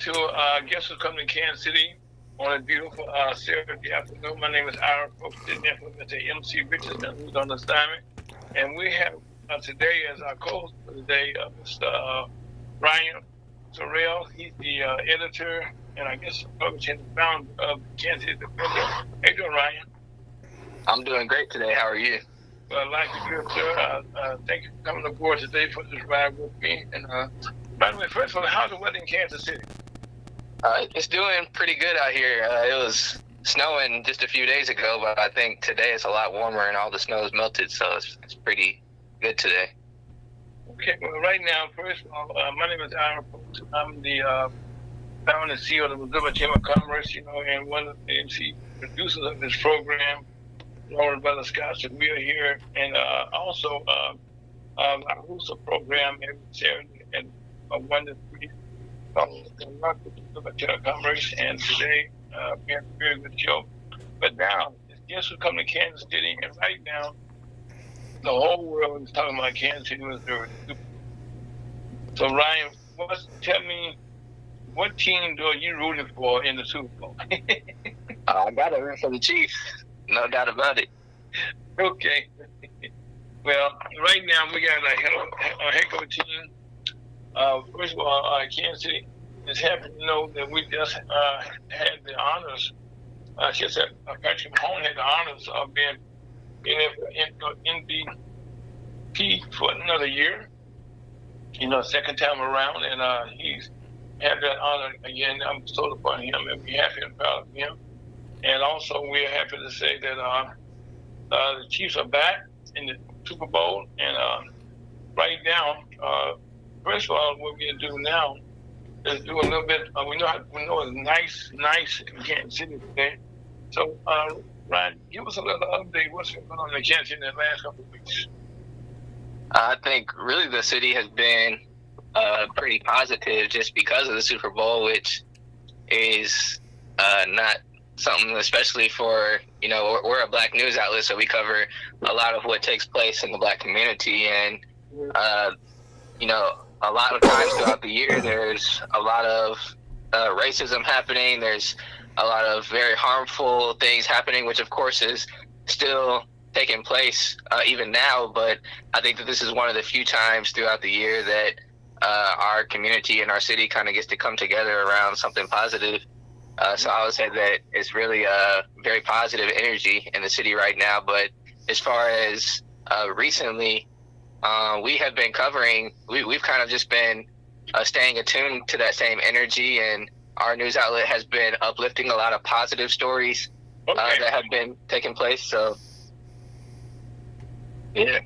to Guess Who's Coming to Kansas City on a beautiful Saturday afternoon. My name is Ira Folks, sitting in for Mr. MC Richardson, who's on assignment. And we have today as our co-host for today, Mr. Ryan Sorrell. He's the editor and I guess publisher and founder of Kansas City Defender. How you doing, Ryan? I'm doing great today. How are you? Well, like you, good, sir. Thank you for coming aboard today for this ride with me. And by the way, first of all, how's the weather in Kansas City? It's doing pretty good out here. It was snowing just a few days ago, but I think today it's a lot warmer and all the snow is melted, so it's pretty good today. Okay, well, right now, first of all, my name is Ira Folks. I'm the founder and CEO of the Missouri Chamber of Commerce, and one of the MC producers of this program, Lauren Brother Scott. So we are here, and also I host a program every Saturday at 1 to 3 called the Missouri Chamber of Commerce, and today we have a very good show. But now, guess who's coming to Kansas City, and right now, the whole world is talking about Kansas City, Missouri. So Ryan, tell me, what team are you rooting for in the Super Bowl? I got to root for the Chiefs, no doubt about it. Okay. Well, right now we got a heck of a team. First of all, Kansas City is happy to know that we just had the honors. Patrick Mahomes had the honors of being MVP for another year. Second time around, and he's had that honor again. I'm bestowed upon him, and we're happy and proud of him. And also, we're happy to say that the Chiefs are back in the Super Bowl. And right now, first of all, what we're gonna do now is do a little bit. We know it's nice in Kansas City today. So, Ryan, give us a little update. What's been going on in Kansas City in the last couple of weeks? I think really the city has been pretty positive just because of the Super Bowl, which is not something, especially for, we're a Black news outlet, so we cover a lot of what takes place in the Black community. And, a lot of times throughout the year, there's a lot of racism happening. There's a lot of very harmful things happening, which of course is still taking place even now. But I think that this is one of the few times throughout the year that our community and our city kind of gets to come together around something positive. So I would say that it's really a very positive energy in the city right now. But as far as recently, we have been covering, we've kind of just been staying attuned to that same energy, and our news outlet has been uplifting a lot of positive stories that have been taking place. So, yeah.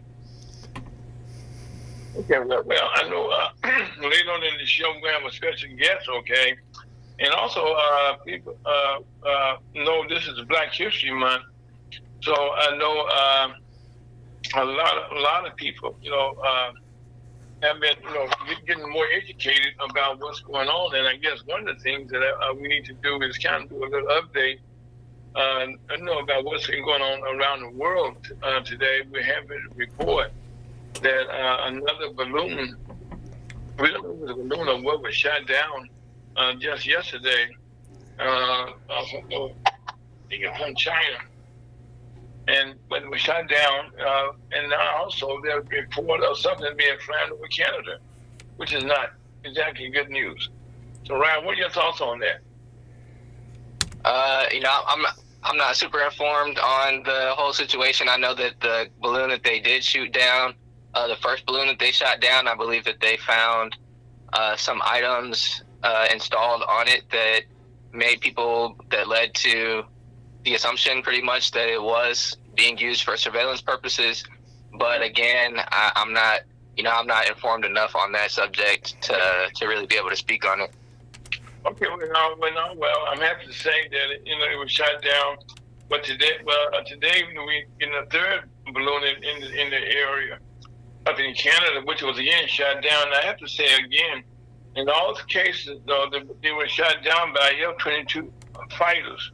Okay, well, I know later on in the show we have a special guest, okay? And also, people know this is Black History Month, so I know a lot of people, have been, getting more educated about what's going on. And I guess one of the things that we need to do is kind of do a little update, about what's been going on around the world today. We have a report that another balloon, we don't know if it was a balloon or what, was shot down just yesterday from China. But it was shot down, and now also there's a report of something being flying over Canada, which is not exactly good news. So, Ryan, what are your thoughts on that? I'm not super informed on the whole situation. I know that the balloon that they did shoot down, the first balloon that they shot down, I believe that they found some items installed on it that led to the assumption pretty much that it was being used for surveillance purposes. But again, I'm not informed enough on that subject to really be able to speak on it. Okay, well, I'm happy to say that it was shot down. But today we getting a third balloon in the area up in Canada, which was again shot down. And I have to say again, in all cases, though, they were shot down by F-22 fighters.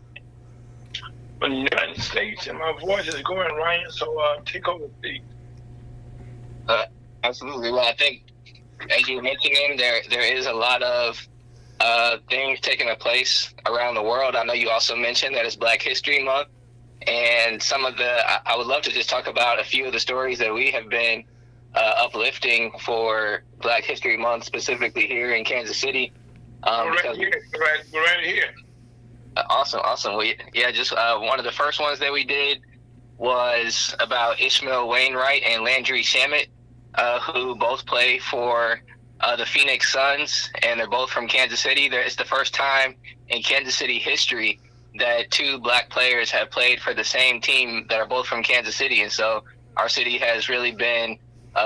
But in the United States, and my voice is going, Ryan, so take over, please. Absolutely. Well, I think, as you were mentioning, there is a lot of things taking place around the world. I know you also mentioned that it's Black History Month, and I would love to just talk about a few of the stories that we have been uplifting for Black History Month, specifically here in Kansas City. Right here. Awesome. Just one of the first ones that we did was about Ishmael Wainwright and Landry Shamet, who both play for the Phoenix Suns, and they're both from Kansas City. It's the first time in Kansas City history that two Black players have played for the same team that are both from Kansas City, and so our city has really been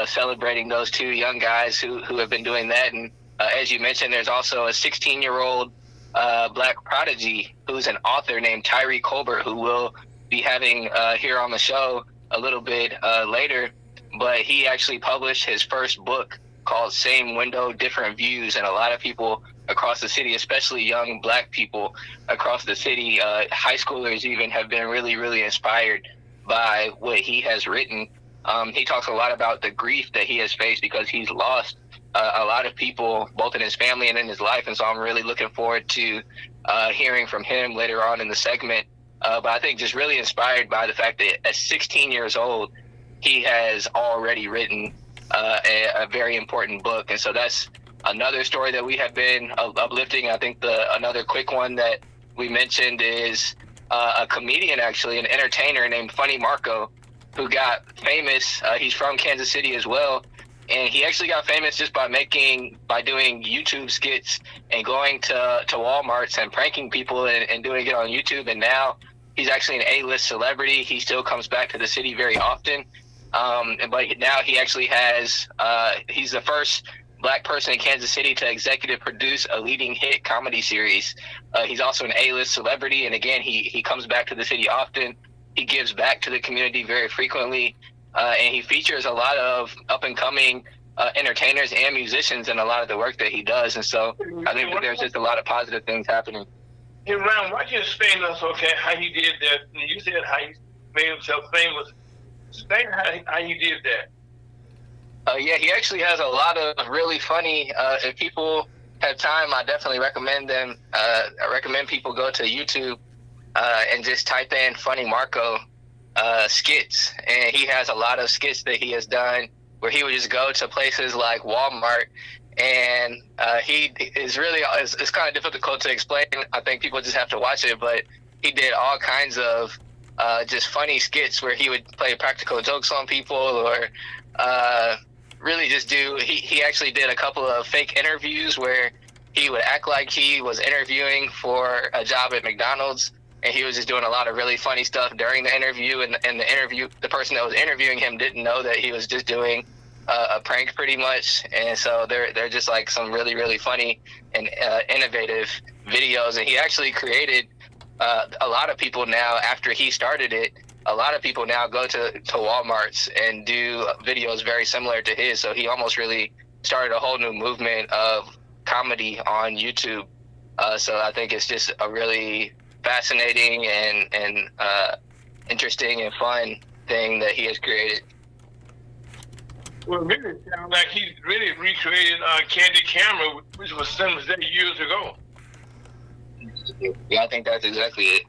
celebrating those two young guys who have been doing that. And as you mentioned, there's also a 16-year-old Black prodigy who's an author named Tyree Colbert, who will be having here on the show a little bit later. But he actually published his first book called Same Window, Different Views, and a lot of people across the city, especially young Black people across the city, high schoolers even, have been really, really inspired by what he has written. He talks a lot about the grief that he has faced because he's lost a lot of people, both in his family and in his life, and so I'm really looking forward to hearing from him later on in the segment. But I think just really inspired by the fact that at 16 years old, he has already written a very important book. And so that's another story that we have been uplifting. I think another quick one that we mentioned is a comedian, actually, an entertainer named Funny Marco, who got famous. He's from Kansas City as well. And he actually got famous just by doing YouTube skits and going to Walmarts and pranking people and doing it on YouTube. And now he's actually an A-list celebrity. He still comes back to the city very often. But now he actually he's the first Black person in Kansas City to executive produce a leading hit comedy series. He's also an A-list celebrity. And again, he comes back to the city often. He gives back to the community very frequently. And he features a lot of up-and-coming entertainers and musicians in a lot of the work that he does. And so I think that there's just a lot of positive things happening. Hey, Ron, why don't you explain to us, how he did that? You said how he made himself famous. Explain how he did that. Yeah, he actually has a lot of really funny, if people have time, I definitely recommend them. I recommend people go to YouTube and just type in Funny Marco skits, and he has a lot of skits that he has done where he would just go to places like Walmart, and it's kind of difficult to explain. I think people just have to watch it, but he did all kinds of just funny skits where he would play practical jokes on people, or really just he actually did a couple of fake interviews where he would act like he was interviewing for a job at McDonald's. And he was just doing a lot of really funny stuff during the interview, and the person that was interviewing him didn't know that he was just doing a prank, pretty much. And so they're just like some really, really funny and innovative videos. And he actually created a lot of people now, after he started it, a lot of people now go to Walmarts and do videos very similar to his. So he almost really started a whole new movement of comedy on YouTube. So I think it's just a really fascinating and interesting and fun thing that he has created. Well, it really sounds like he really recreated Candy Camera, which was some years ago. Yeah, I think that's exactly it.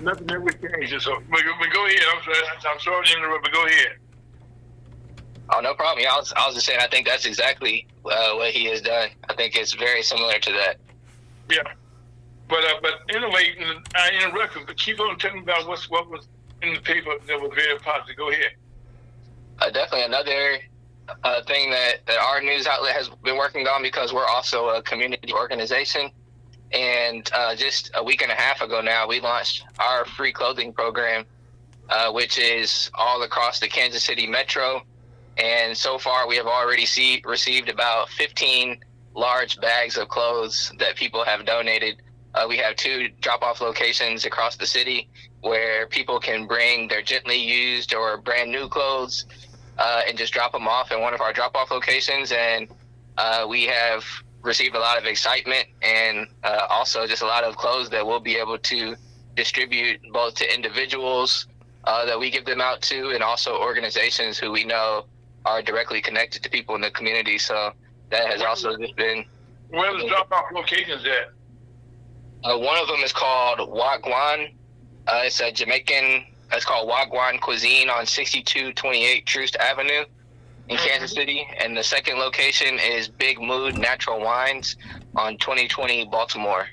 Nothing ever changes. So, but go ahead. I'm sorry to interrupt, but go ahead. Oh, no problem. Yeah, I was just saying, I think that's exactly what he has done. I think it's very similar to that. Yeah. But anyway, I interrupted, but keep on telling me about what was in the paper that was very positive. Go ahead. Definitely another thing that our news outlet has been working on, because we're also a community organization. And just a week and a half ago now, we launched our free clothing program, which is all across the Kansas City metro. And so far, we have already received about 15 large bags of clothes that people have donated. We have 2 drop-off locations across the city where people can bring their gently used or brand new clothes and just drop them off in one of our drop-off locations. And we have received a lot of excitement and also just a lot of clothes that we'll be able to distribute both to individuals that we give them out to, and also organizations who we know are directly connected to people in the community. So that has also just been Where the drop-off locations at? One of them is called Wagwan. It's a Jamaican. It's called Wagwan Cuisine on 6228 Troost Avenue in Kansas City, and the second location is Big Mood Natural Wines on 2020 Baltimore.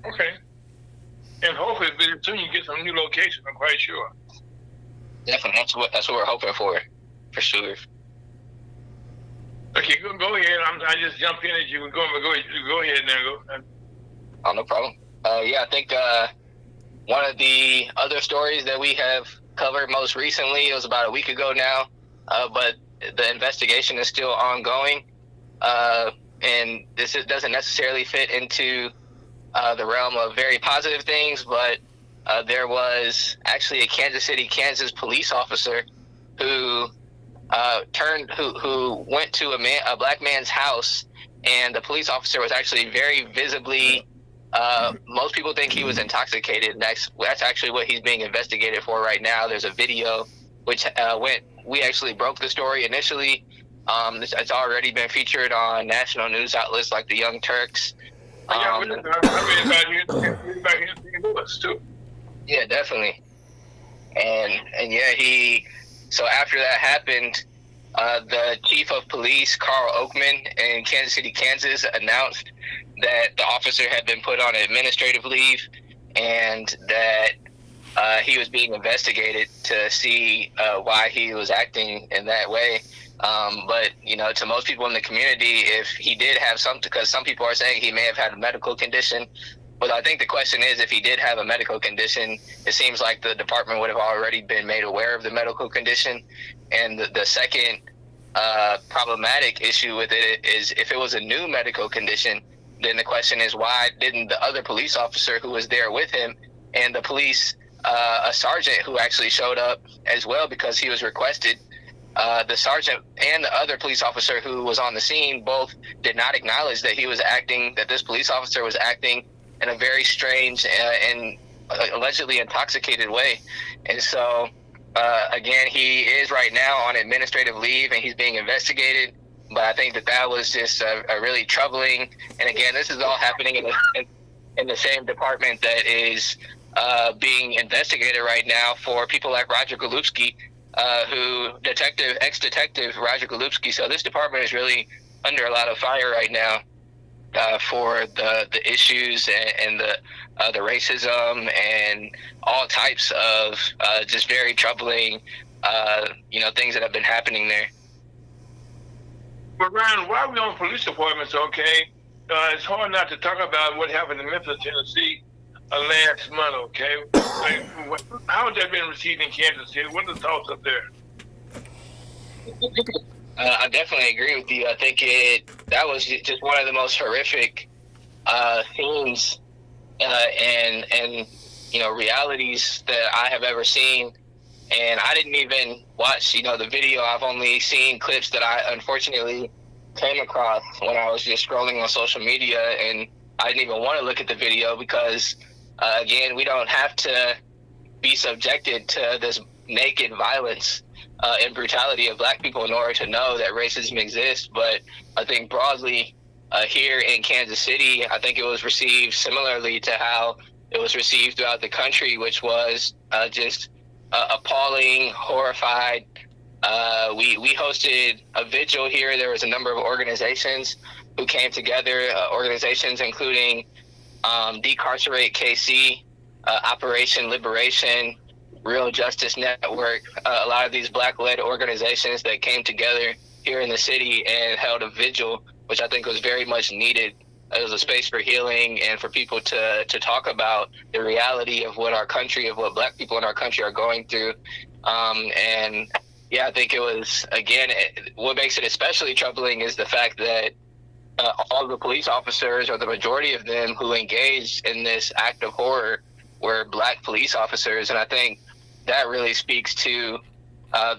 Okay. And hopefully, soon you get some new locations. I'm quite sure. Definitely, that's what we're hoping for sure. Okay, go ahead. I just jumped in at you. Go ahead now. Oh, no problem. I think one of the other stories that we have covered most recently, it was about a week ago now, but the investigation is still ongoing, and this doesn't necessarily fit into the realm of very positive things, but there was actually a Kansas City, Kansas police officer who went to a black man's house, and the police officer was actually very visibly, most people think he was intoxicated. That's actually what he's being investigated for right now. There's a video which we actually broke the story initially. It's already been featured on national news outlets like the Young Turks. I read about here in St. Louis too. Yeah, definitely. And so after that happened, the chief of police, Carl Oakman, in Kansas City, Kansas, announced that the officer had been put on administrative leave and that he was being investigated to see why he was acting in that way. But, to most people in the community, if he did have something, because some people are saying he may have had a medical condition, but I think the question is, if he did have a medical condition, it seems like the department would have already been made aware of the medical condition. And the second problematic issue with it is, if it was a new medical condition, then the question is, why didn't the other police officer who was there with him and the police, a sergeant who actually showed up as well because he was requested, the sergeant and the other police officer who was on the scene both did not acknowledge that that this police officer was acting in a very strange and allegedly intoxicated way. And so, again, he is right now on administrative leave and he's being investigated. But I think that was just a really troubling. And again, this is all happening in the same department that is being investigated right now for people like Roger Golubski, ex-detective Roger Golubski. So this department is really under a lot of fire right now for the issues and the racism and all types of just very troubling things that have been happening there. But Ryan, while we're on police departments, okay, it's hard not to talk about what happened in Memphis, Tennessee last month, okay? How has that been received in Kansas City? What are the thoughts up there? I definitely agree with you. I think that was just one of the most horrific themes and realities that I have ever seen. And I didn't even watch the video. I've only seen clips that I unfortunately came across when I was just scrolling on social media, and I didn't even want to look at the video because again, we don't have to be subjected to this naked violence and brutality of black people in order to know that racism exists. But I think broadly here in Kansas City, I think it was received similarly to how it was received throughout the country, which was just appalling, horrified. We hosted a vigil here. There was a number of organizations who came together, organizations including Decarcerate KC, Operation Liberation, Real Justice Network, a lot of these black-led organizations that came together here in the city and held a vigil, which I think was very much needed. It was a space for healing and for people to talk about the reality of what what black people in our country are going through. And yeah, I think it was, again, what makes it especially troubling is the fact that all the police officers, or the majority of them who engaged in this act of horror, were black police officers. And I think that really speaks to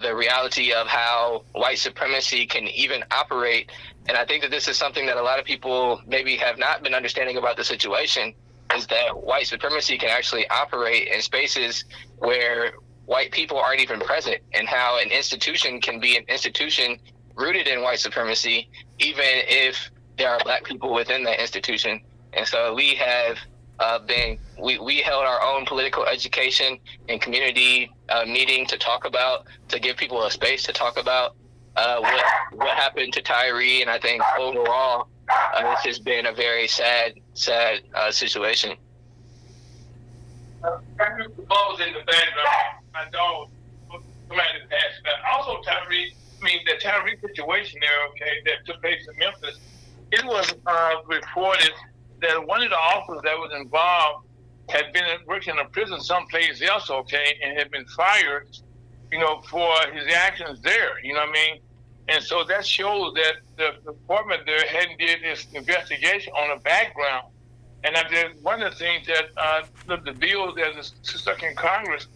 the reality of how white supremacy can even operate. And I think that this is something that a lot of people maybe have not been understanding about the situation, is that white supremacy can actually operate in spaces where white people aren't even present, and how an institution can be an institution rooted in white supremacy, even if there are Black people within that institution. And so we have we held our own political education and community meeting to give people a space to talk about what happened to Tyree. And I think overall, it's just been a very sad situation. Balls in the background. My dog, somebody passed that. Also, the Tyree situation there, okay, that took place in Memphis. It was reported that one of the officers that was involved had been working in a prison someplace else, okay, and had been fired, for his actions there. You know what I mean? And so that shows that the department there hadn't did its investigation on the background. And one of the things that the bill that is stuck in Congress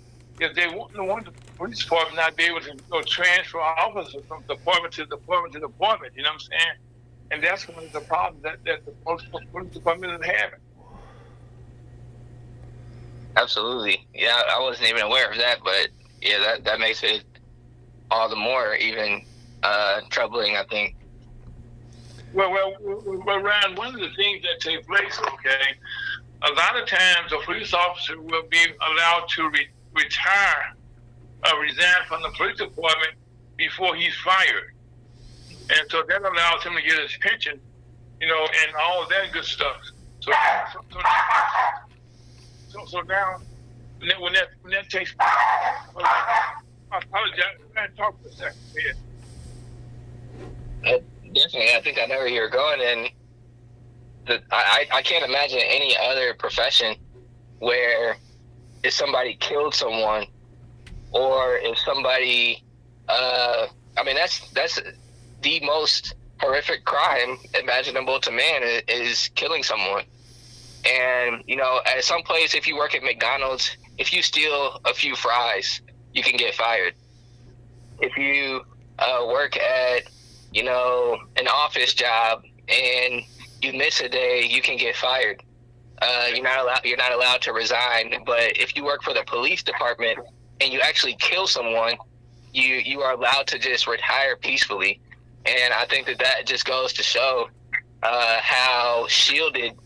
is they want the police department not be able to transfer officers from department to department to department. You know what I'm saying? And that's one of the problems that the police department is having. Absolutely. Yeah, I wasn't even aware of that, but yeah, that makes it all the more even troubling, I think. Well, Ryan, one of the things that take place, okay, a lot of times a police officer will be allowed to retire or resign from the police department before he's fired. And so that allows him to get his pension, and all of that good stuff. So now, when that takes place, I apologize. I talk for a second. Yeah. Definitely, I think I know where you're going, and I can't imagine any other profession where if somebody killed someone, or if somebody, that's the most horrific crime imaginable to man is killing someone. And, at some place, if you work at McDonald's, if you steal a few fries, you can get fired. If you work at, an office job and you miss a day, you can get fired. You're not allowed to resign. But if you work for the police department and you actually kill someone, you are allowed to just retire peacefully. And I think that just goes to show how shielded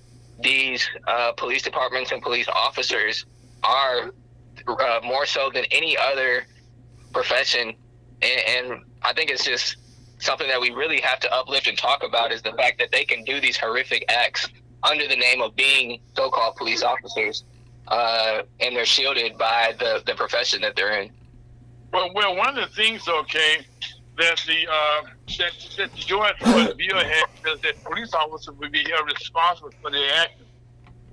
these police departments and police officers are, more so than any other profession. And I think it's just something that we really have to uplift and talk about, is the fact that they can do these horrific acts under the name of being so-called police officers, and they're shielded by the profession that they're in. Well, one of the things, okay, that the George Floyd bill had is that police officers would be held responsible for their actions,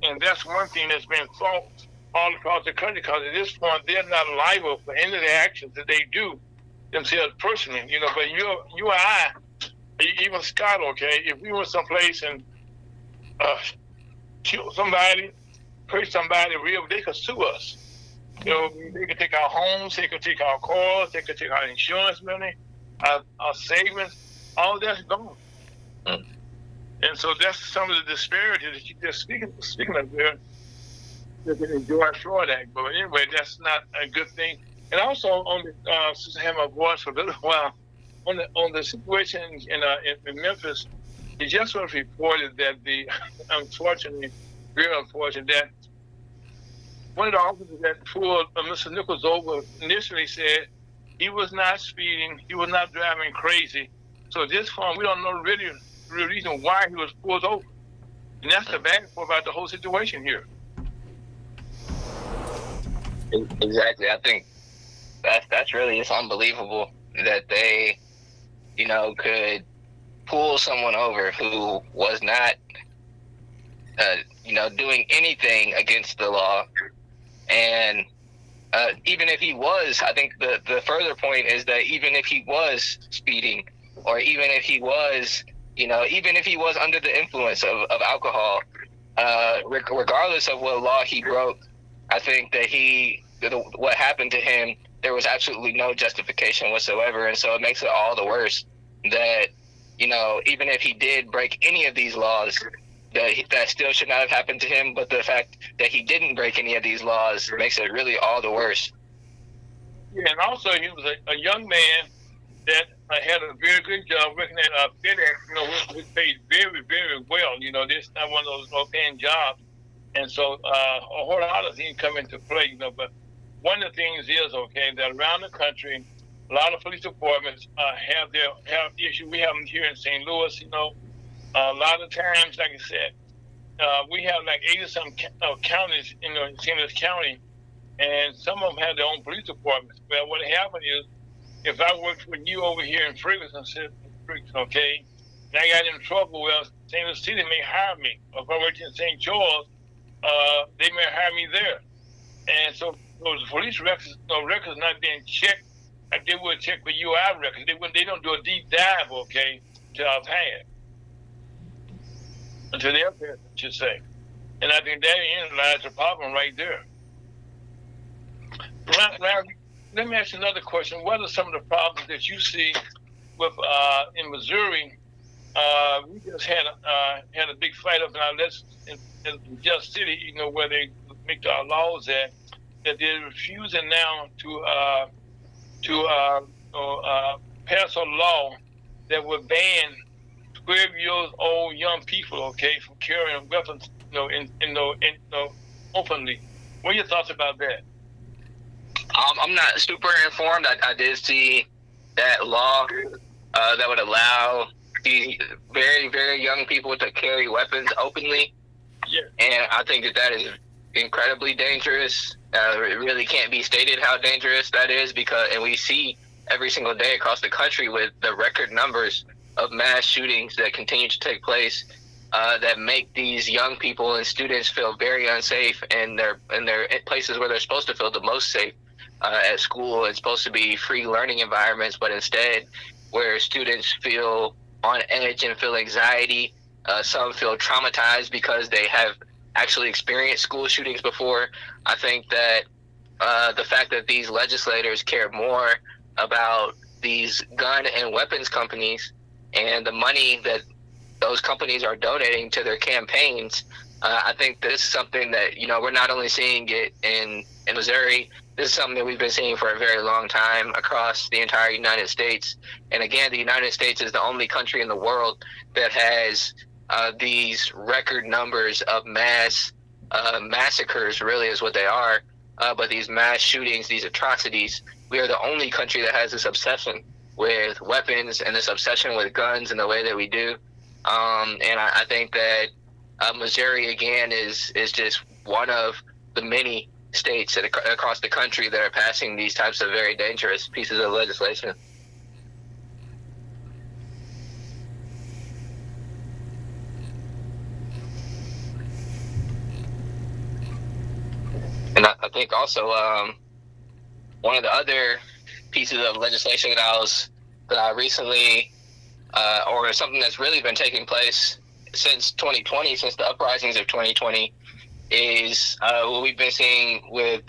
and that's one thing that's been fought all across the country, because at this point they're not liable for any of the actions that they do themselves personally, but you or I, even Scott, okay, if we went someplace and kill somebody, hurt somebody real, they could sue us. They could take our homes, they could take our cars, they could take our insurance money, our savings, all that's gone. Mm. And so that's some of the disparity that you're just speaking of there, the George Floyd Act. But anyway, that's not a good thing. And also on the since I have my voice for a little while, on the situation in Memphis, it just was reported that very unfortunate, that one of the officers that pulled Mr. Nichols over initially said he was not speeding, he was not driving crazy. So at this point, we don't know really the real reason why he was pulled over. And that's the bad part about the whole situation here. Exactly. I think that's really, it's unbelievable that they, could pull someone over who was not, doing anything against the law. And even if he was, I think the further point is that even if he was speeding, or even if he was, even if he was under the influence of alcohol, regardless of what law he broke, I think that what happened to him, there was absolutely no justification whatsoever. And so it makes it all the worse that, even if he did break any of these laws, that still should not have happened to him. But the fact that he didn't break any of these laws makes it really all the worse. Yeah, and also he was a young man that I had a very good job working at FedEx. You know, we paid very, very well. You know, this not one of those low-paying jobs, and so a whole lot of things come into play. You know, but one of the things is okay that around the country, a lot of police departments have issues. We have them here in St. Louis. You know, a lot of times, like I said, we have like 80-some counties in St. Louis County, and some of them have their own police departments. Well, what happened is, if I worked with you over here in Ferguson, okay, and I got in trouble, well, St. Louis City may hire me. Or if I worked in St. Charles, they may hire me there. And so those police records, records not being checked like they would check for UI records. They don't do a deep dive, okay, to our past. Until their past, I should say. And I think that lies the problem right there. Let me ask you another question. What are some of the problems that you see with in Missouri? We just had a big fight up in our in Just City, you know, where they make our laws at, that they're refusing now to pass a law that would ban 12-year-old young people, okay, from carrying weapons, openly. What are your thoughts about that? I'm not super informed. I did see that law that would allow these very, very young people to carry weapons openly. Yeah. And I think that is incredibly dangerous. It really can't be stated how dangerous that is, and we see every single day across the country with the record numbers of mass shootings that continue to take place, that make these young people and students feel very unsafe, and they're places where they're supposed to feel the most safe, at school. It's supposed to be free learning environments, but instead where students feel on edge and feel anxiety, some feel traumatized because they have actually experienced school shootings before. I think that the fact that these legislators care more about these gun and weapons companies and the money that those companies are donating to their campaigns, I think this is something that, we're not only seeing it in Missouri. This is something that we've been seeing for a very long time across the entire United States. And again, the United States is the only country in the world that has these record numbers of mass massacres, really is what they are, but these mass shootings, these atrocities. We are the only country that has this obsession with weapons and this obsession with guns in the way that we do. And I think that Missouri, again, is just one of the many states across the country that are passing these types of very dangerous pieces of legislation. And I think also one of the other pieces of legislation that I recently, or something that's really been taking place since 2020, since the uprisings of 2020, is what we've been seeing with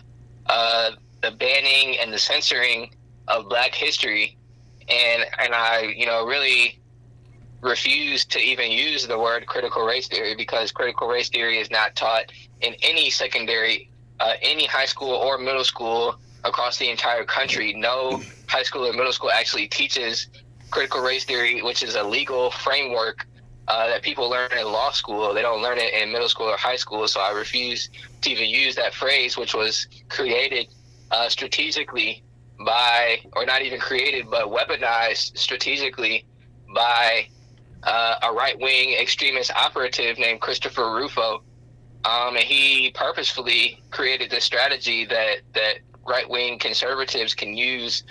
the banning and the censoring of Black history. And I, really refuse to even use the word critical race theory, because critical race theory is not taught in any secondary, any high school or middle school across the entire country. No high school or middle school actually teaches critical race theory, which is a legal framework that people learn in law school. They don't learn it in middle school or high school. So I refuse to even use that phrase, which was created strategically by, or not even created, but weaponized strategically by a right-wing extremist operative named Christopher Rufo. And he purposefully created this strategy that right-wing conservatives can use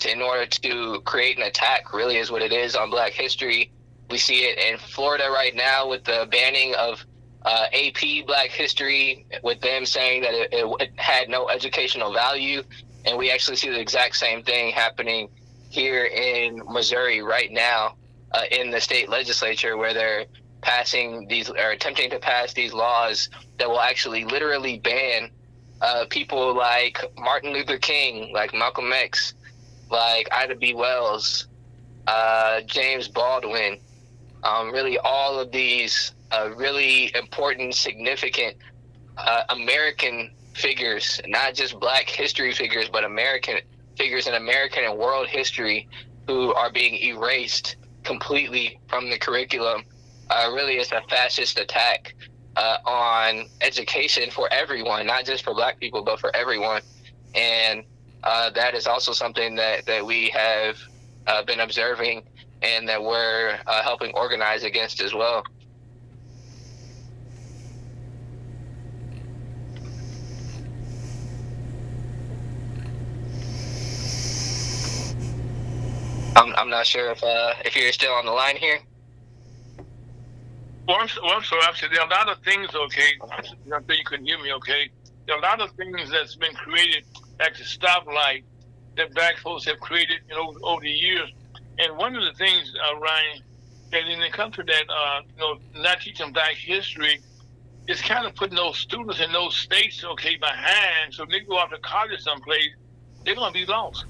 in order to create an attack, really is what it is, on Black history. We see it in Florida right now with the banning of AP Black history, with them saying that it had no educational value. And we actually see the exact same thing happening here in Missouri right now in the state legislature, where they're passing these, or attempting to pass these laws that will actually literally ban people like Martin Luther King, like Malcolm X, like Ida B. Wells, James Baldwin, really all of these really important, significant American figures, not just Black history figures, but American figures in American and world history who are being erased completely from the curriculum. Really, it's a fascist attack on education for everyone, not just for Black people, but for everyone. And that is also something that we have been observing and that we're helping organize against as well. I'm not sure if you're still on the line here. Well, I'm sorry. Actually, there are a lot of things, okay. I'm sure you couldn't hear me, okay. There are a lot of things that's been created, like the stoplight, that Black folks have created, over the years. And one of the things, Ryan, that when it comes to that, not teaching Black history, is kind of putting those students in those states, okay, behind. So if they go off to college someplace, they're gonna be lost.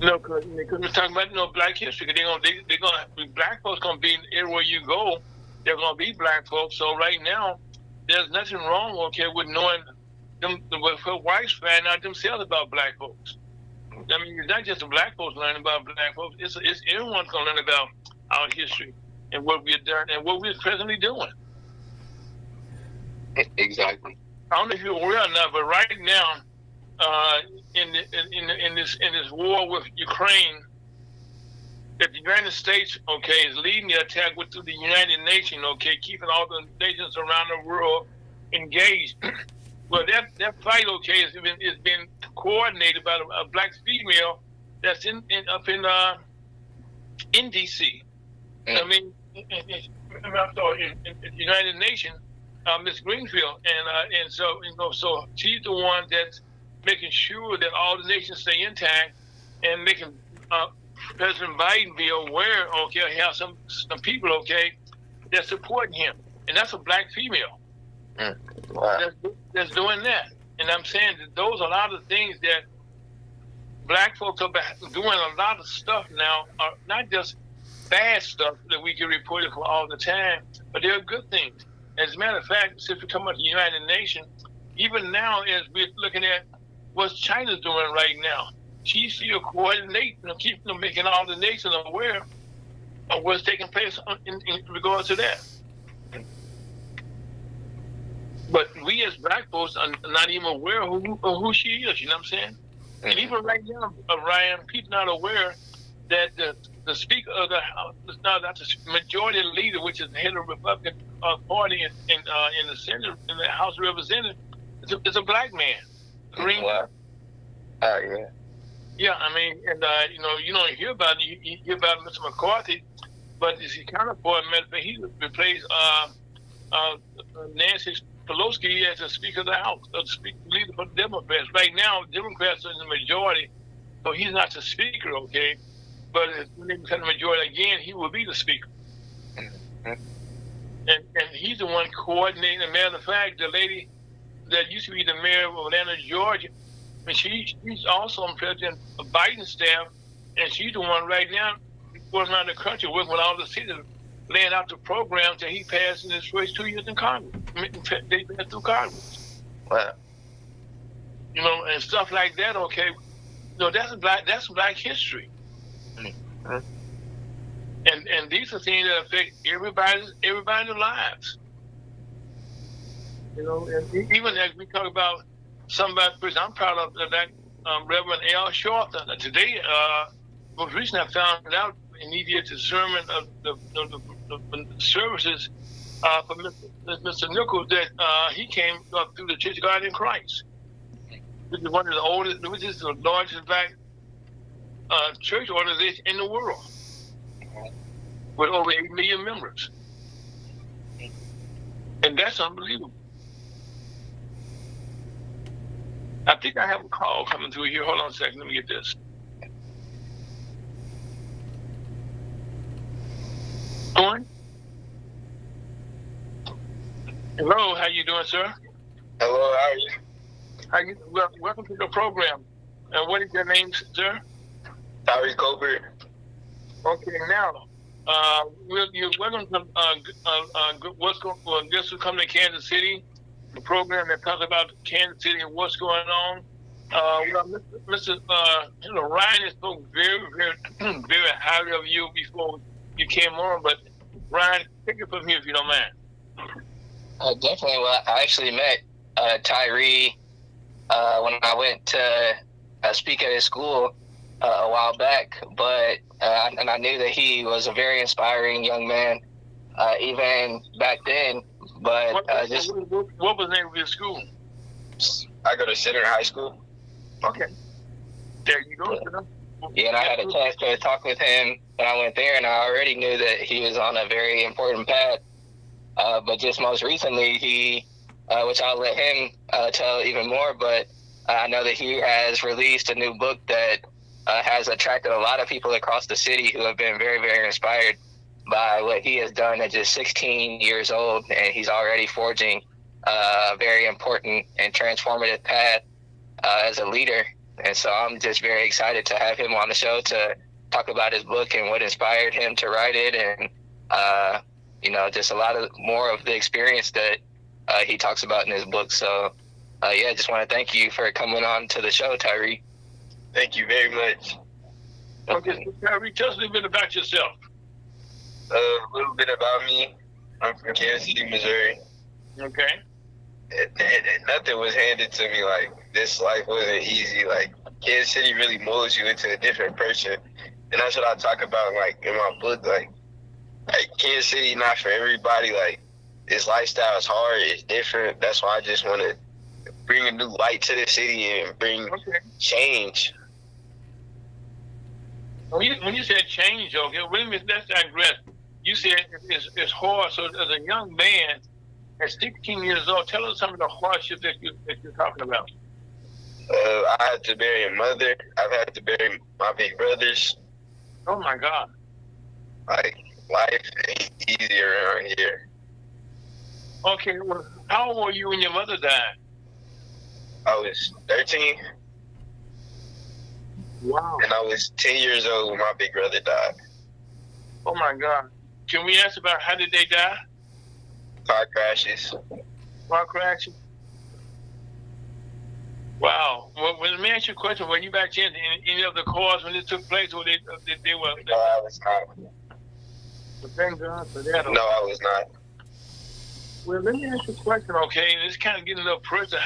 Because we're talking about Black history. They're gonna Black folks gonna be everywhere you go. They're gonna be Black folks. So right now, there's nothing wrong, okay, with knowing them. With whites find out themselves about Black folks. I mean, it's not just the Black folks learning about Black folks. It's everyone's gonna learn about our history and what we've done and what we're presently doing. Exactly. I don't know if you're aware or not, but right now, in this war with Ukraine, that the United States, okay, is leading the attack with the United Nations, okay, keeping all the nations around the world engaged. Well, that fight, okay, has been coordinated by a Black female that's in D.C. I mean, I'm sorry, in the United Nations, Miss Greenfield, and so so she's the one that's making sure that all the nations stay intact and making President Biden be aware, okay, have some people, okay, that's supporting him, and that's a Black female. Wow. That's doing that. And I'm saying that those are a lot of things that Black folks are doing. A lot of stuff now, are not just bad stuff that we get reported for all the time, but they're good things. As a matter of fact, since we come up to the United Nations, even now as we're looking at what China's doing right now, she's still coordinating, keeping making all the nations aware of what's taking place in regards to that. But we as Black folks are not even aware of who she is, you know what I'm saying? Mm-hmm. And even right now, Ryan, people not aware that the Speaker of the House, not the majority leader, which is the head of the Republican Party in the Senate, in the House of Representatives, is a Black man. Green. Wow. Yeah. Yeah, I mean, and you don't hear about it. You hear about Mr. McCarthy, but his counterpart, he replaced Nancy Pelosi as the Speaker of the House, the leader for the Democrats. Right now, Democrats are in the majority, so he's not the Speaker, okay? But when they become the majority again, he will be the Speaker. Mm-hmm. And he's the one coordinating. As a matter of fact, the lady that used to be the mayor of Atlanta, Georgia, and she's also on President Biden's staff, and she's the one right now going around the country working with all the cities, laying out the programs that he passed in his first 2 years in Congress. They passed through Congress. Wow. And stuff like that. Okay, that's Black history. Mm-hmm. And these are things that affect everybody's lives. And even as we talk about somebody, I'm proud of that Reverend Al Sharpton. Today, most recently, I found out in he did the sermon of the services for Mr. Nichols that he came up through the Church of God in Christ, which is one of the oldest, which is the largest Black church organization in the world, with over 8 million members, and that's unbelievable. I think I have a call coming through here. Hold on a second. Let me get this. On. Hello, how you doing, sir? Hello, how are you? Welcome to the program. And what is your name, sir? Tyree Colbert. Okay, now, you're welcome to guests who come to Kansas City, the program that talks about Kansas City and what's going on. Well, Mr. Ryan has spoken very, very, very highly of you before you came on. But Ryan, take it from here if you don't mind. Definitely. Well, I actually met Tyree when I went to speak at his school a while back, but and I knew that he was a very inspiring young man, even back then. But What was the name of your school? I go to Center High School. Okay. There you go. Yeah, and I had a chance to talk with him when I went there, and I already knew that he was on a very important path. But just most recently, he, which I'll let him tell even more, but I know that he has released a new book that has attracted a lot of people across the city who have been very, very inspired by what he has done at just 16 years old, and he's already forging a very important and transformative path as a leader. And so I'm just very excited to have him on the show to talk about his book and what inspired him to write it, and just a lot of more of the experience that he talks about in his book. So yeah, just want to thank you for coming on to the show, Tyree. Thank you very much. Okay, so Tyree, tell us a little bit about yourself. A little bit about me. I'm from Kansas City, Missouri. Okay. And nothing was handed to me. Like, this life wasn't easy. Like, Kansas City really molds you into a different person. And that's what I talk about, like, in my book. Like Kansas City, not for everybody. Like, this lifestyle is hard. It's different. That's why I just want to bring a new light to the city and bring change. When you said change, okay, wait a minute, let's digress. You said it's hard. So as a young man at 16 years old, tell us some of the hardships that you're talking about. I had to bury a mother. I've had to bury my big brothers. Oh my God. Like, life ain't easy around here. Okay, well, how old were you when your mother died? I was 13. Wow. And I was 10 years old when my big brother died. Oh my God. Can we ask about how did they die? Car crashes. Car crashes? Wow. Well, let me ask you a question. Were you back in any of the cars when this took place, or they were? No, I was not. Well, thank God for that. No, I was not. Well, let me ask you a question, okay? And it's kind of getting a little personal.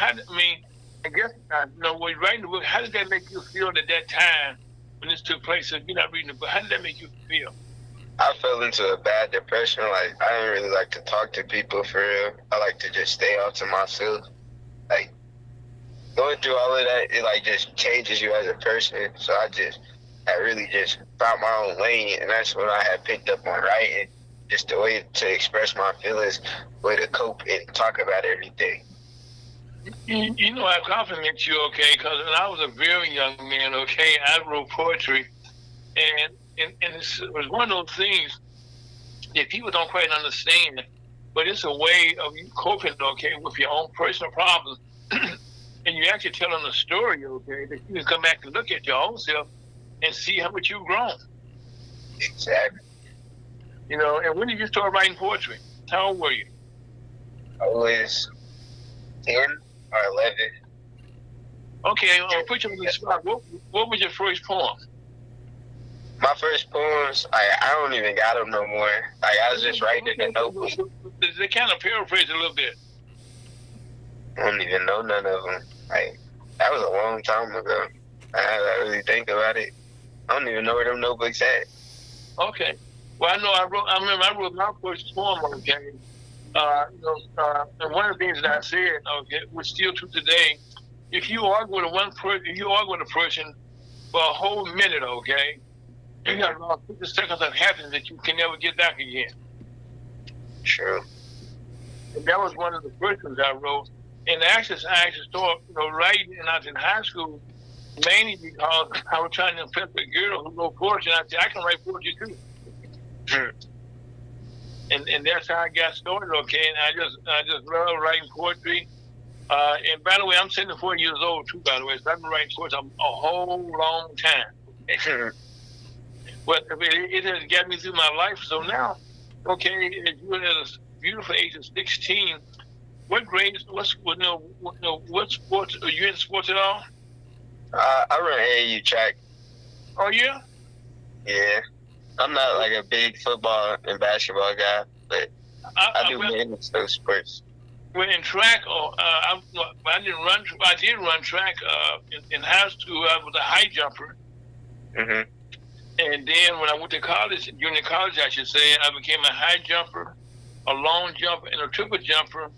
I guess, when you're writing the book, how did that make you feel at that time when this took place? If you're not reading the book, how did that make you feel? I fell into a bad depression. Like, I didn't really like to talk to people for real. I like to just stay out to myself. Like, going through all of that, it, like, just changes you as a person. So I really just found my own lane, and that's when I had picked up on writing. Just a way to express my feelings, way to cope and talk about everything. You know, I compliment you, okay, because when I was a very young man, okay, I wrote poetry, and it was one of those things that people don't quite understand, but it's a way of you coping, okay, with your own personal problems, and you actually telling a story, okay, that you can come back and look at your own self and see how much you've grown. Exactly. You know, and when did you start writing poetry? How old were you? I was 10 or 11. Okay, I'll put you on the spot. What was your first poem? My first poems, I don't even got them no more. Like, I was just writing in a notebook. They kind of paraphrase a little bit. I don't even know none of them. Like, that was a long time ago. I really think about it. I don't even know where them notebooks at. Okay. Well, I remember I wrote my first poem, okay. And one of the things that I said, okay, was still true today. If you argue with a person for a whole minute, okay, you got about 50 seconds of happiness that you can never get back again. True. And that was one of the first ones I wrote. And I actually started, writing, and I was in high school, mainly because I was trying to impress a girl who wrote poetry, and I said, I can write poetry too. And that's how I got started, okay? And I just love writing poetry. And by the way, I'm 74 years old too, by the way, so I've been writing poetry a whole long time. But it has got me through my life. So now, okay, you're at a beautiful age of 16. What grades? What sports? Are you in sports at all? I run AAU track. Oh yeah. Yeah, I'm not like a big football and basketball guy, but I do mainly those sports. Well, in track, I didn't run. I did run track in high school. I was a high jumper. Mhm. And then when I went to college, junior college, I should say, I became a high jumper, a long jumper, and a triple jumper.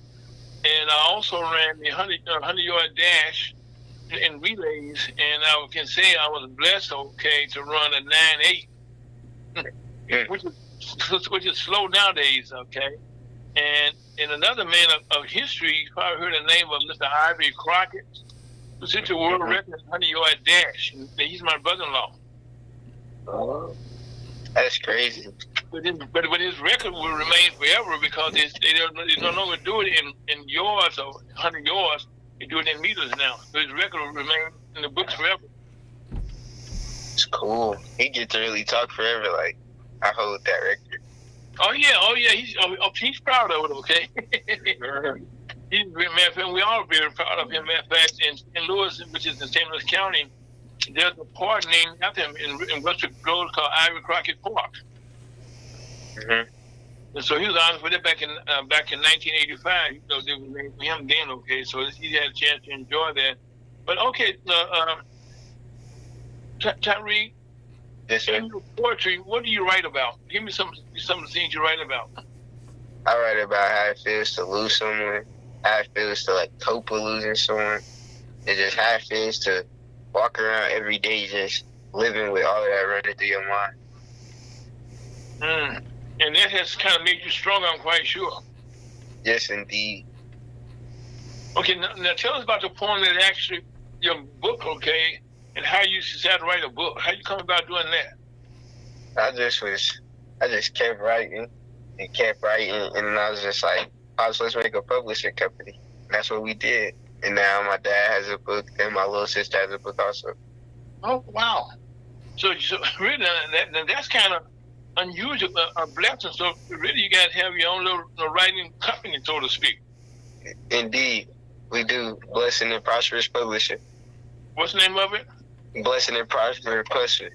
And I also ran the 100-yard dash in relays. And I can say I was blessed, to run a 9.8, which is slow nowadays, okay. And another man of history, you probably heard the name of Mr. Ivory Crockett, who set the world record 100-yard dash. He's my brother-in-law. Oh, that's crazy. But his record will remain forever because they no longer do it in yards or 100 yards. They do it in meters now. So his record will remain in the books forever. It's cool. He gets to really talk forever. Like, I hold that record. Oh yeah. He's proud of it. Okay. Matter of fact, we all very proud of him. Matter of fact, in Lewis, which is in St. Louis County, there's a park named after him in Western Grove called Ivory Crockett Park. Mm-hmm. And so he was honest with it back in 1985. They was named for him then. Okay, so he had a chance to enjoy that. But okay, Tyree, yes, sir. in your poetry, what do you write about? Give me some of the things you write about. I write about how it feels to lose someone, how it feels to like cope with losing someone, and just how it feels to walk around every day just living with all of that running through your mind. And that has kind of made you stronger, I'm quite sure. Yes, indeed. Okay, now tell us about the poem that actually, your book, okay, and how you decided to write a book. How you come about doing that? I just kept writing, and I was just like, let's make a publishing company. And that's what we did. And now my dad has a book, and my little sister has a book also. Oh, wow. So really, that's kind of unusual, a blessing. So really, you got to have your own little writing company, so to speak. Indeed. We do. Blessing and Prosperous Publishing. What's the name of it? Blessing and Prosperous Publishing.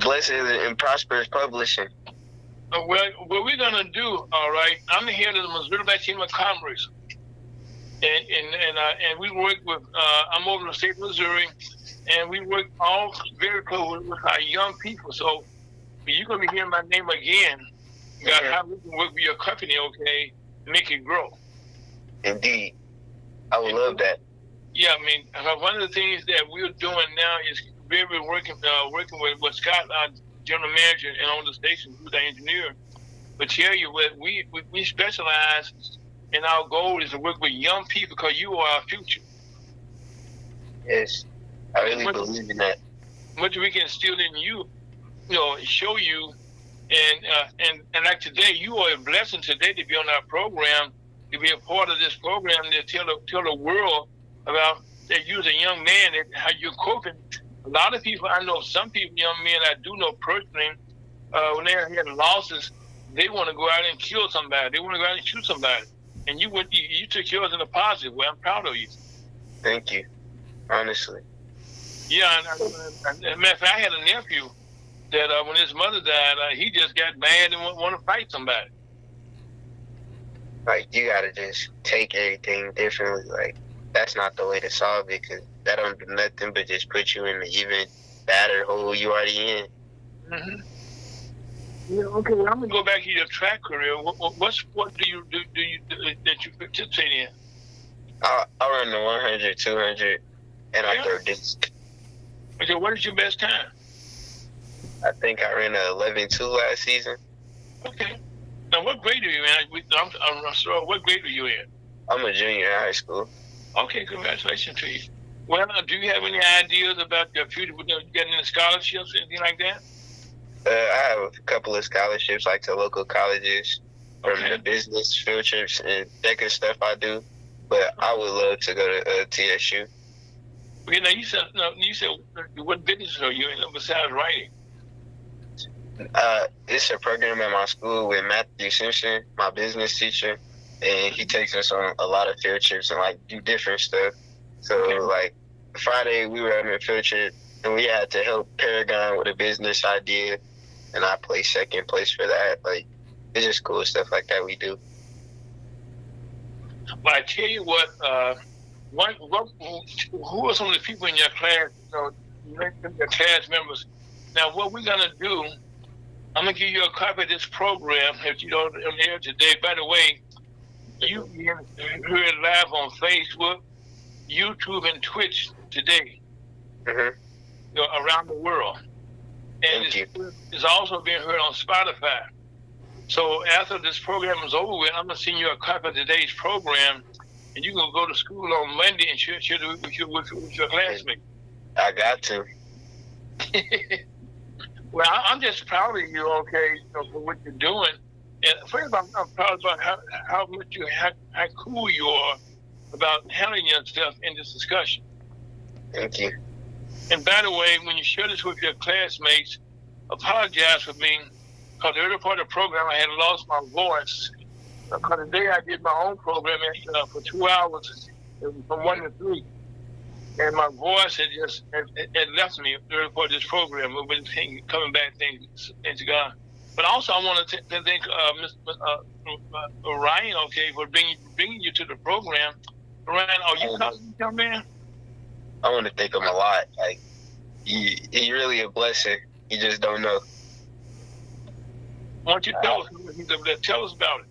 Blessing and Prosperous Publishing. Well, what we're going to do, all right, I'm the head of the Missouri Black Chamber of Commerce. And we work with, I'm over in the state of Missouri, and we work all very close with our young people. So you're going to be hearing my name again about how we can work with your company, okay, to make it grow. Indeed. I would love that. Yeah, I mean, one of the things that we're doing now is we're working with Scott, our general manager, and on the station, who's our engineer. But tell you what, we specialize, and our goal is to work with young people because you are our future. Yes, I really believe in that. Much we can instill in you, show you, and like today, you are a blessing today to be on our program, to be a part of this program, to tell the world about that you're a young man and how you're coping. A lot of people, I know some people, young men I do know personally, when they're having losses, they want to go out and kill somebody. They want to go out and shoot somebody. And you took yours in a positive way. I'm proud of you. Thank you. Honestly. Yeah, and matter of fact, I had a nephew that when his mother died, he just got mad and want to fight somebody. Like, you got to just take everything differently. Like, that's not the way to solve it, because that don't do nothing but just put you in the even badder hole you already in. Mm-hmm. Yeah, okay, well, I'm going to go back to your track career. What sport do you that you participate in? I run the 100, 200, and I throw disc. Okay, what is your best time? I think I ran a 11.2 last season. Okay. Now, what grade are you in? I'm sorry, what grade are you in? I'm a junior in high school. Okay, congratulations to you. Well, do you have any ideas about your future? Getting any scholarships, anything like that? I have a couple of scholarships, like to local colleges, from the business field trips and that kind of stuff I do. But I would love to go to TSU. Okay, now you said what business are you in besides writing? It's a program at my school with Matthew Simpson, my business teacher, and he takes us on a lot of field trips and like do different stuff. So like Friday we were on a field trip, and we had to help Paragon with a business idea, and I placed second place for that. Like, it's just cool stuff like that we do. But I tell you what, who are some of the people in your class, your class members? Now, what we're going to do, I'm going to give you a copy of this program if you don't hear today. By the way, you can hear it live on Facebook, YouTube, and Twitch today, around the world. And it's also being heard on Spotify. So after this program is over with, I'm going to send you a copy of today's program, and you can go to school on Monday and share it with your classmates. I got to. Well, I'm just proud of you, okay, for what you're doing. And first, I'm proud about how cool you are about handling yourself in this discussion. Thank you. And by the way, when you share this with your classmates, apologize for me, because the early part of the program, I had lost my voice. Because today I did my own program for 2 hours, from 1 to 3. And my voice had left me the early part of this program. We've been coming back, thanks to God. But also, I want to thank Mr. Ryan, okay, for bringing you to the program. Ryan, are you coming, young man? I want to thank him a lot. Like, he really a blessing. You just don't know. Why don't you tell us about it?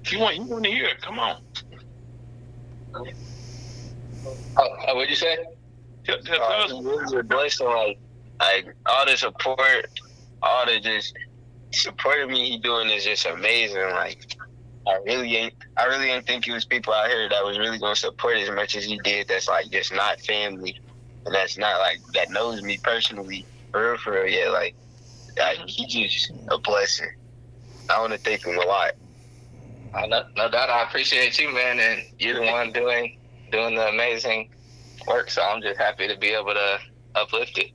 If you want to hear it, come on. What'd you say? Tell us. Really a blessing. Like all the support, all the just supporting me he doing is just amazing. Like, I really ain't think it was people out here that was really gonna support as much as he did. That's like just not family, and that's not like that knows me personally for real. Yeah, like he just a blessing. I want to thank him a lot. No doubt, I appreciate you, man, and you're the one doing the amazing work. So I'm just happy to be able to uplift it.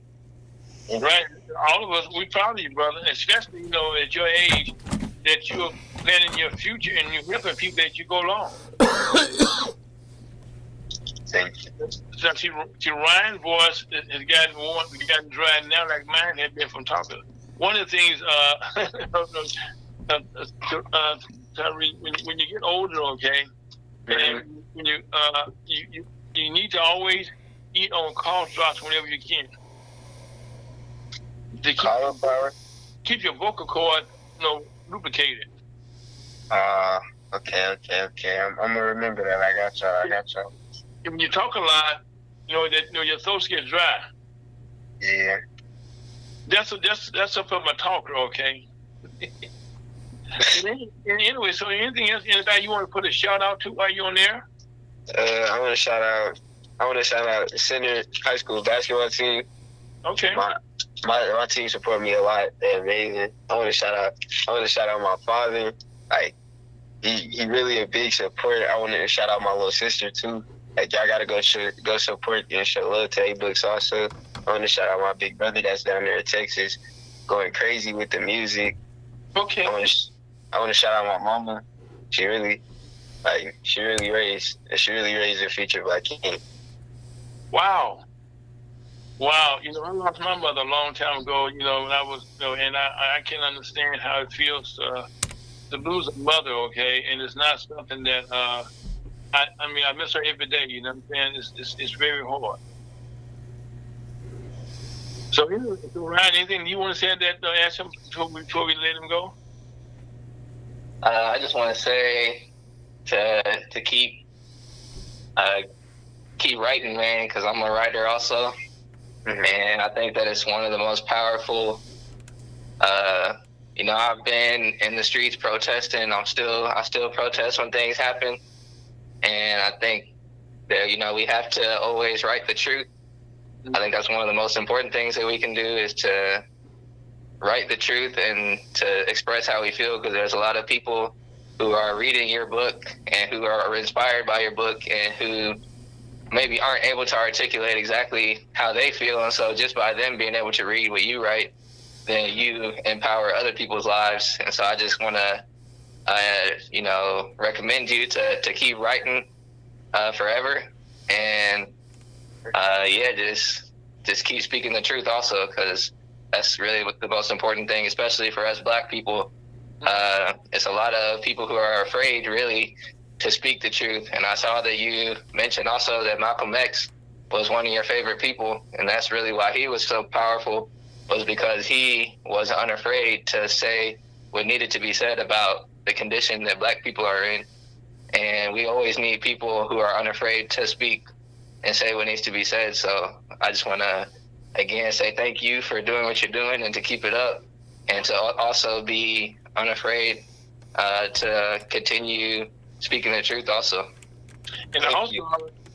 Right, all of us, we proud of you, brother, especially at your age, that you're planning your future and you're helping people as you go along. Thank you. So see, Ryan's voice has gotten dry now, like mine had been from talking. One of the things, when you get older, okay, and when you need to always eat on cough drops whenever you can. To keep your vocal cord, lubricated. Okay. I'm gonna remember that. I got y'all. When you talk a lot, your throat gets dry. Yeah. That's up from a talker, okay. Anyway, so anything else? Anybody you want to put a shout out to while you're on there? I want to shout out the Center High School basketball team. Okay. My team support me a lot. They're amazing. I want to shout out my father. Like, he really a big supporter. I want to shout out my little sister too. Like, y'all gotta go support and show love to A-Books also. I want to shout out my big brother that's down there in Texas, going crazy with the music. Okay. I want to shout out my mama. She really raised a future Black king. Wow. I lost my mother a long time ago, when I was, and I can understand how it feels to lose a mother, okay? And it's not something that, I miss her every day, you know what I'm saying? It's very hard. So, Ryan, anything you want to say that, ask him before we let him go? I just want to say to keep writing, man, because I'm a writer also. And I think that it's one of the most powerful. I've been in the streets protesting. I still protest when things happen, and I think that we have to always write the truth. I think that's one of the most important things that we can do is to write the truth and to express how we feel, because there's a lot of people who are reading your book and who are inspired by your book and who maybe aren't able to articulate exactly how they feel. And so just by them being able to read what you write, then you empower other people's lives. And so I just want to, recommend you to keep writing forever. And Just keep speaking the truth also, because that's really what the most important thing, especially for us Black people. It's a lot of people who are afraid really to speak the truth. And I saw that you mentioned also that Malcolm X was one of your favorite people, and that's really why he was so powerful, was because he was unafraid to say what needed to be said about the condition that Black people are in. And we always need people who are unafraid to speak and say what needs to be said. So I just want to, again, say thank you for doing what you're doing and to keep it up, and to also be unafraid to continue speaking the truth also. And also,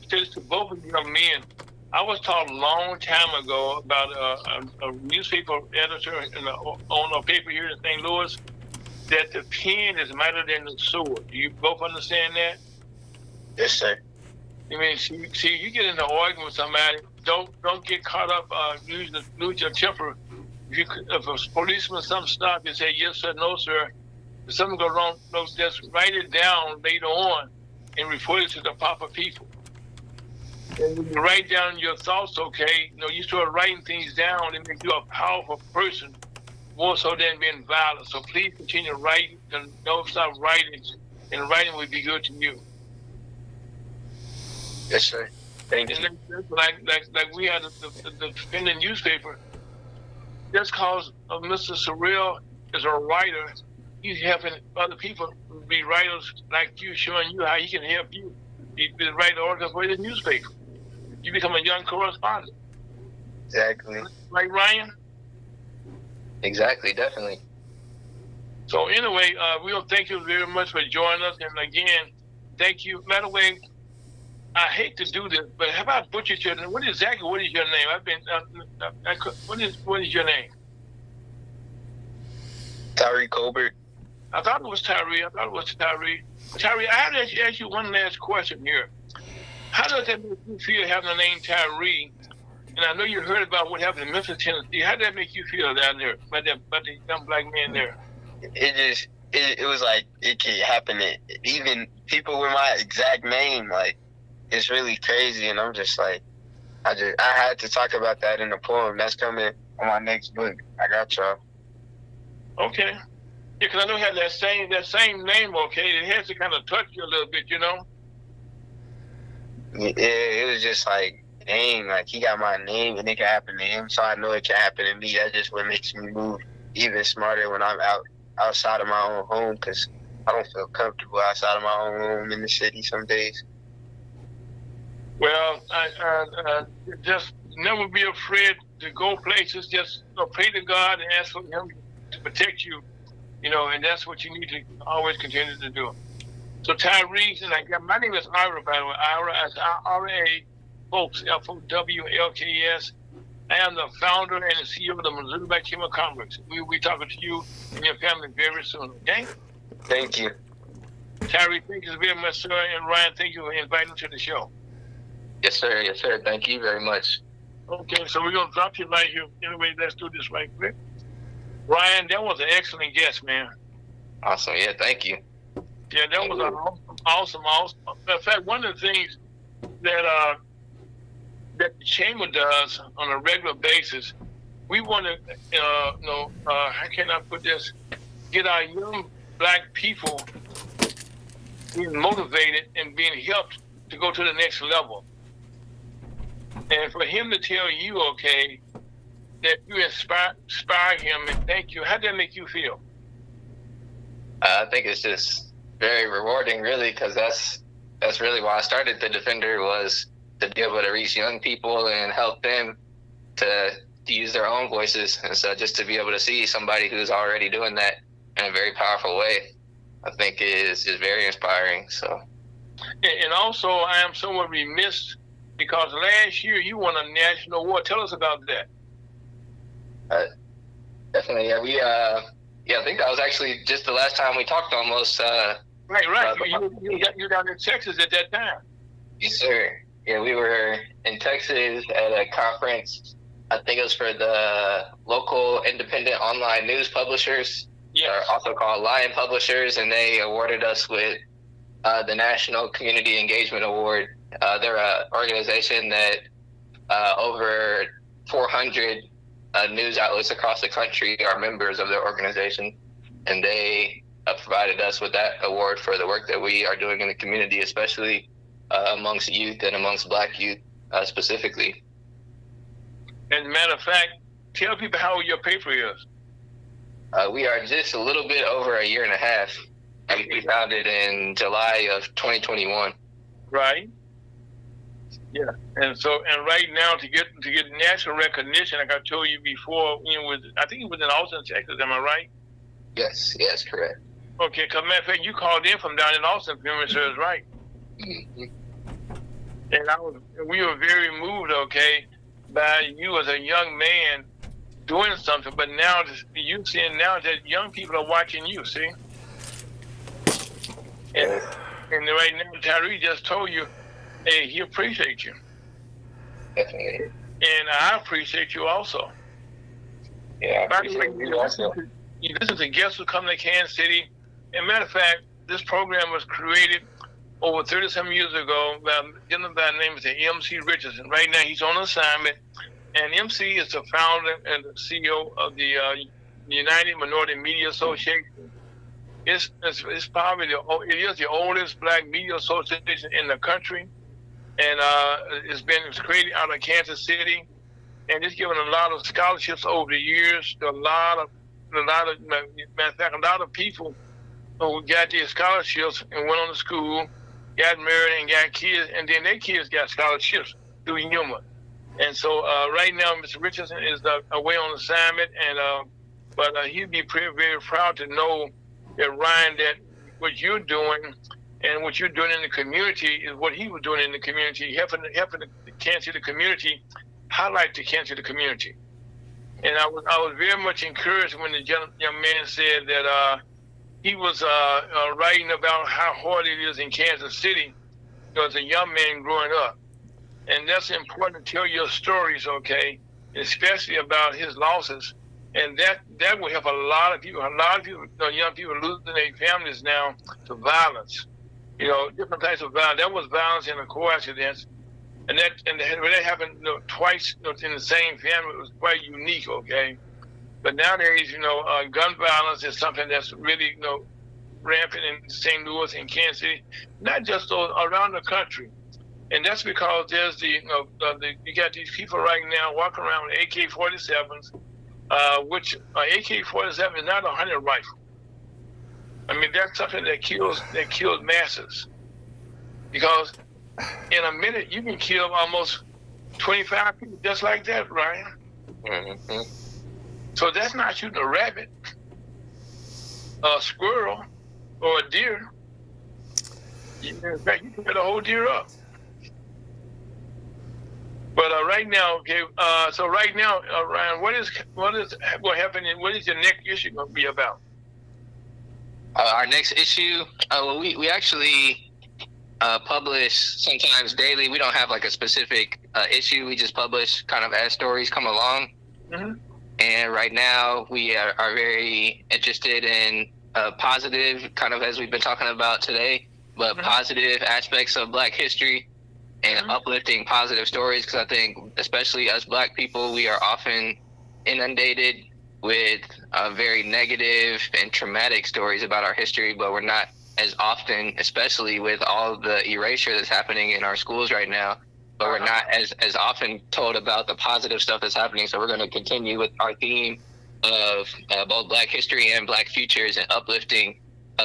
to both of you young men, I was taught a long time ago about a newspaper editor and the owner of paper here in St. Louis, that the pen is mightier than the sword. Do you both understand that? Yes, sir. I mean, see, you get into an argument with somebody, don't get caught up, lose your temper. If a policeman some stop, you say yes sir, no sir. If something goes wrong, no, just write it down later on and report it to the proper people. And when you write down your thoughts, okay, you start writing things down, it makes you a powerful person, more so than being violent. So please continue writing, and don't stop writing, and writing will be good to you. Yes, sir. Thank you. Like we had the defending newspaper, just because Mr. Surreal is a writer, he's helping other people be writers like you, showing you how he can help you be the writer article for the newspaper. You become a young correspondent. Exactly. Right, Ryan? Exactly, definitely. So anyway, we want to thank you very much for joining us. And again, thank you. By the way, I hate to do this, but how about butcher your name? What is your name? What is your name? Tyree Colbert. I thought it was Tyree. Tyree, I have to ask you one last question here. How does that make you feel having the name Tyree? And I know you heard about what happened in Memphis, Tennessee. How did that make you feel down there, by the young Black man there? It was like it could happen to even people with my exact name. Like, it's really crazy, and I'm just like, I had to talk about that in the poem that's coming on my next book. I got y'all. Okay. Yeah, because I know you have that same name. Okay, it has to kind of touch you a little bit, Yeah, it was just like, dang, like he got my name and it can happen to him, so I know it can happen to me. That's just what makes me move even smarter when I'm outside of my own home, because I don't feel comfortable outside of my own home in the city some days. Well, I just never be afraid to go places. Just pray to God and ask for Him to protect you, and that's what you need to always continue to do. So Tyrese, and my name is Ira, by the way. Ira, that's R-A, Fowlkes, Fowlkes. I am the founder and the CEO of the Missouri Black Chamber of Commerce. We'll be talking to you and your family very soon, okay? Thank you. Tyrese, thank you very much, sir. And Ryan, thank you for inviting me to the show. Yes, sir. Yes, sir. Thank you very much. Okay, so we're going to drop you right here. Anyway, let's do this right quick. Ryan, that was an excellent guest, man. Awesome. Yeah, thank you. Yeah, that was an awesome. In fact, one of the things that the chamber does on a regular basis, we want to, how can I put this? Get our young Black people being motivated and being helped to go to the next level. And for him to tell you, okay, that you inspire him, and thank you. How did that make you feel? I think it's just very rewarding, really, because that's really why I started The Defender, was to be able to reach young people and help them to use their own voices. And so just to be able to see somebody who's already doing that in a very powerful way, I think is very inspiring. So, and also I am somewhat remiss because last year you won a national award. Tell us about that. Definitely, yeah. I think that was actually just the last time we talked almost. Right. You down in Texas at that time. Yes, sir. Yeah, we were in Texas at a conference. I think it was for the local independent online news publishers. Yes. Also called Lion Publishers, and they awarded us with the National Community Engagement Award. They're an organization that over 400 news outlets across the country are members of their organization, and they provided us with that award for the work that we are doing in the community, especially amongst youth and amongst Black youth specifically. As a matter of fact, tell people how old your paper is. We are just a little bit over a year and a half. We founded in July of 2021. Right. Yeah, and right now to get national recognition, like I told you before, I think it was in Austin, Texas. Am I right? Yes, correct. Okay, because matter of fact, you called in from down in Austin, if memory serves right. Mm-hmm. And we were very moved, okay, by you as a young man doing something. But now you seeing now that young people are watching you. See, and right now Tyree just told you, hey, he appreciates you. Definitely. And I appreciate you also. Yeah, I appreciate you also. You listen to guests who come to Kansas City. And matter of fact, this program was created over 30-some years ago by a gentleman by the name of MC Richardson. Right now, he's on assignment. And MC is the founder and the CEO of the United Minority Media Association. It's probably it is the oldest Black media association in the country. And it's created out of Kansas City, and it's given a lot of scholarships over the years to a lot of matter of fact, a lot of people who got their scholarships and went on to school, got married and got kids, and then their kids got scholarships through humor. And so right now, Mr. Richardson is away on assignment, and but he'd be very proud to know that Ryan, that what you're doing. And what you're doing in the community is what he was doing in the community, helping the Kansas City community, highlight the Kansas City community. And I was very much encouraged when the young man said that he was writing about how hard it is in Kansas City as a young man growing up. And that's important to tell your stories, okay, especially about his losses. And that will help a lot of people. Young people losing their families now to violence. Different types of violence. That was violence in the car accidents, and that happened twice in the same family. It was quite unique, okay. But nowadays, gun violence is something that's really, rampant in St. Louis and Kansas City, not just around the country. And that's because there's you got these people right now walking around with AK-47s, which AK-47 is not a hunting rifle. I mean, that's something that kills masses. Because in a minute, you can kill almost 25 people just like that, Ryan. Mm-hmm. So that's not shooting a rabbit, a squirrel, or a deer. In fact, you can get a whole deer up. But right now, okay. So right now, Ryan, what is happening? What is your next issue going to be about? Our next issue, we actually publish sometimes daily. We don't have like a specific issue. We just publish kind of as stories come along. Mm-hmm. And right now we are very interested in positive, kind of as we've been talking about today, but mm-hmm. positive aspects of Black history and mm-hmm. uplifting positive stories. Because I think, especially as Black people, we are often inundated with very negative and traumatic stories about our history, but we're not as often, especially with all the erasure that's happening in our schools right now, but we're not as often told about the positive stuff that's happening. So we're going to continue with our theme of both Black history and Black futures, and uplifting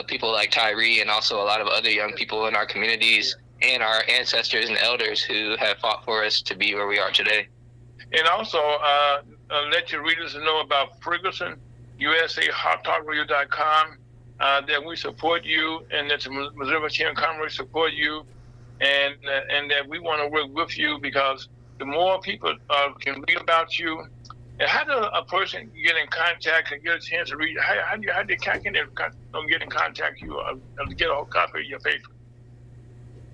people like Tyree and also a lot of other young people in our communities and our ancestors and elders who have fought for us to be where we are today. And also, let your readers know about Ferguson, USAHotTalkRadio.com, that we support you, and that the Missouri Chamber of Commerce support you, and that we want to work with you, because the more people can read about you. And how does a person get in contact and get a chance to read? How do they get in contact with you to get a copy of your paper?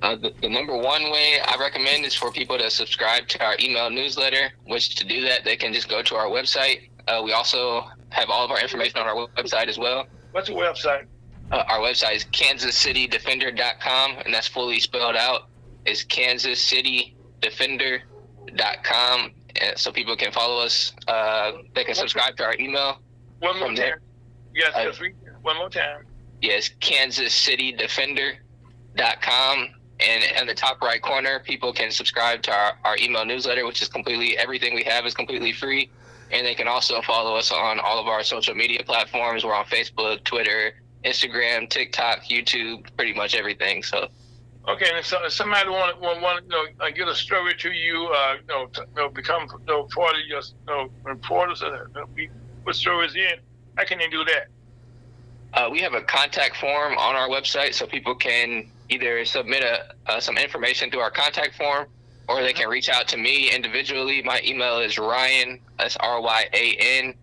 The number one way I recommend is for people to subscribe to our email newsletter, which to do that, they can just go to our website. We also have all of our information on our website as well. What's the website? Our website is kansascitydefender.com, and that's fully spelled out. It's kansascitydefender.com. so people can follow us. They can subscribe to our email. One more time. Yes, one more time. Yes, KansasCityDefender.com. And in the top right corner, people can subscribe to our email newsletter, which is everything we have is completely free. And they can also follow us on all of our social media platforms. We're on Facebook, Twitter, Instagram, TikTok, YouTube, pretty much everything. So. Okay, and so if somebody want get a story to you, become part of your reporters, put stories in. How can they do that? We have a contact form on our website, so people can either submit some information through our contact form, or they can reach out to me individually. My email is Ryan, that's RYAN,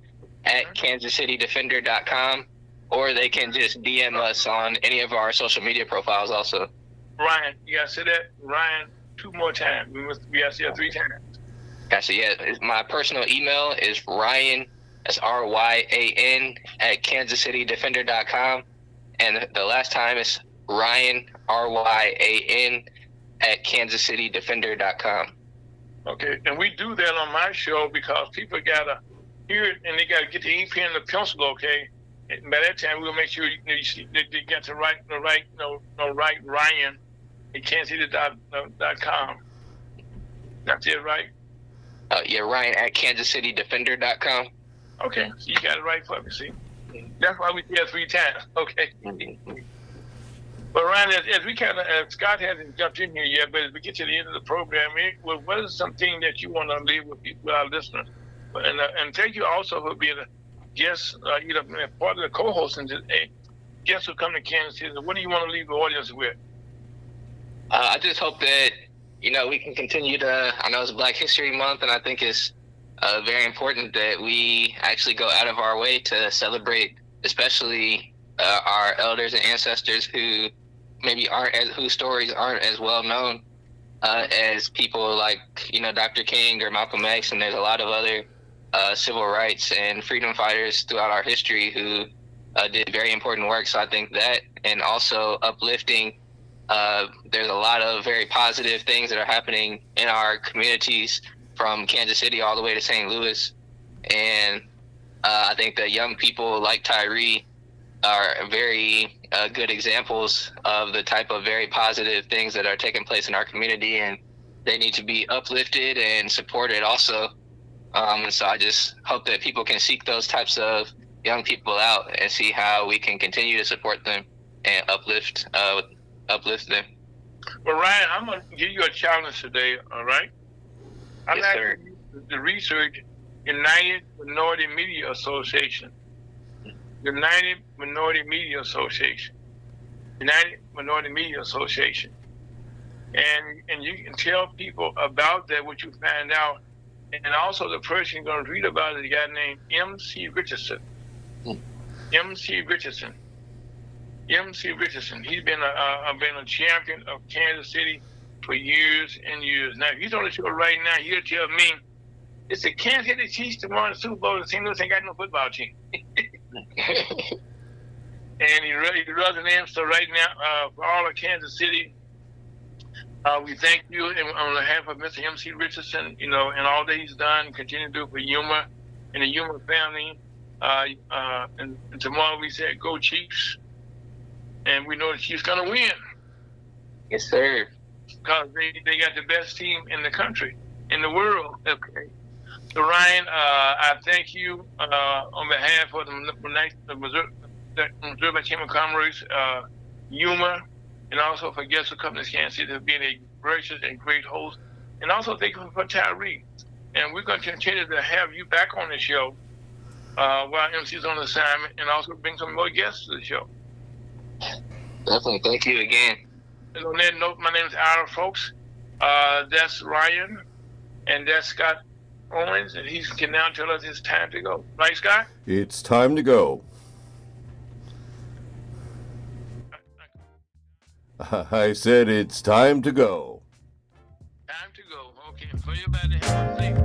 at KansasCityDefender.com, or they can just DM us on any of our social media profiles also. Ryan, you gotta say that, Ryan, 2 more times. We gotta say it 3 times. Gotcha, yeah. My personal email is Ryan, that's RYAN, at KansasCityDefender.com. And the last time is Ryan, RYAN, at KansasCityDefender.com. Okay, and we do that on my show because people gotta hear it and they gotta get the ink pen and the pencil, okay? And by that time, we'll make sure they get to write Ryan at KansasCity.com. That's it, right? Yeah, Ryan at KansasCityDefender.com. Okay, so you got it right for me, see? That's why we did 3 times, okay? But Ryan, as we Scott hasn't jumped in here yet, but as we get to the end of the program, what is something that you want to leave with our listeners? And thank you also for being a guest, part of the co-hosting today. Guests who come to Kansas City. What do you want to leave the audience with? I just hope that, we can continue to, I know it's Black History Month, and I think it's very important that we actually go out of our way to celebrate, especially our elders and ancestors who maybe whose stories aren't as well known as people like, Dr. King or Malcolm X, and there's a lot of other civil rights and freedom fighters throughout our history who did very important work. So I think that, and also uplifting, there's a lot of very positive things that are happening in our communities from Kansas City all the way to St. Louis. And I think that young people like Tyree are very good examples of the type of very positive things that are taking place in our community, and they need to be uplifted and supported also. And so I just hope that people can seek those types of young people out and see how we can continue to support them and uplift them. Well, Ryan, I'm going to give you a challenge today, all right? Yes, sir. The research United Minority Media Association. United Minority Media Association. United Minority Media Association. And you can tell people about that, what you find out. And also the person you're going to read about is a guy named M.C. Richardson. M.C. Richardson. M.C. Richardson. He's been a champion of Kansas City for years and years. Now, if he's on the show right now, he'll tell me, it's the Kansas City Chiefs tomorrow in the Super Bowl, and St. Louis ain't got no football team. And he runs an answer right now for all of Kansas City. We thank you on behalf of Mr. M.C. Richardson, and all that he's done, continue to do for Yuma and the Yuma family. And tomorrow we said, go Chiefs. And we know the Chiefs going to win. Yes, sir. Because they got the best team in the country, in the world. Okay. So, Ryan, I thank you on behalf of the Missouri Chamber of Commerce, Yuma, and also for guests who come to Kansas City for being a gracious and great host. And also thank you for Tyree. And we're going to continue to have you back on the show while MC's on assignment, and also bring some more guests to the show. Definitely. Thank you again. And on that note, my name is Ira, folks. That's Ryan, and that's Scott Owens, and he can now tell us it's time to go. Right, Scott? It's time to go. I said it's time to go. Time to go. Okay. For everybody to have a safe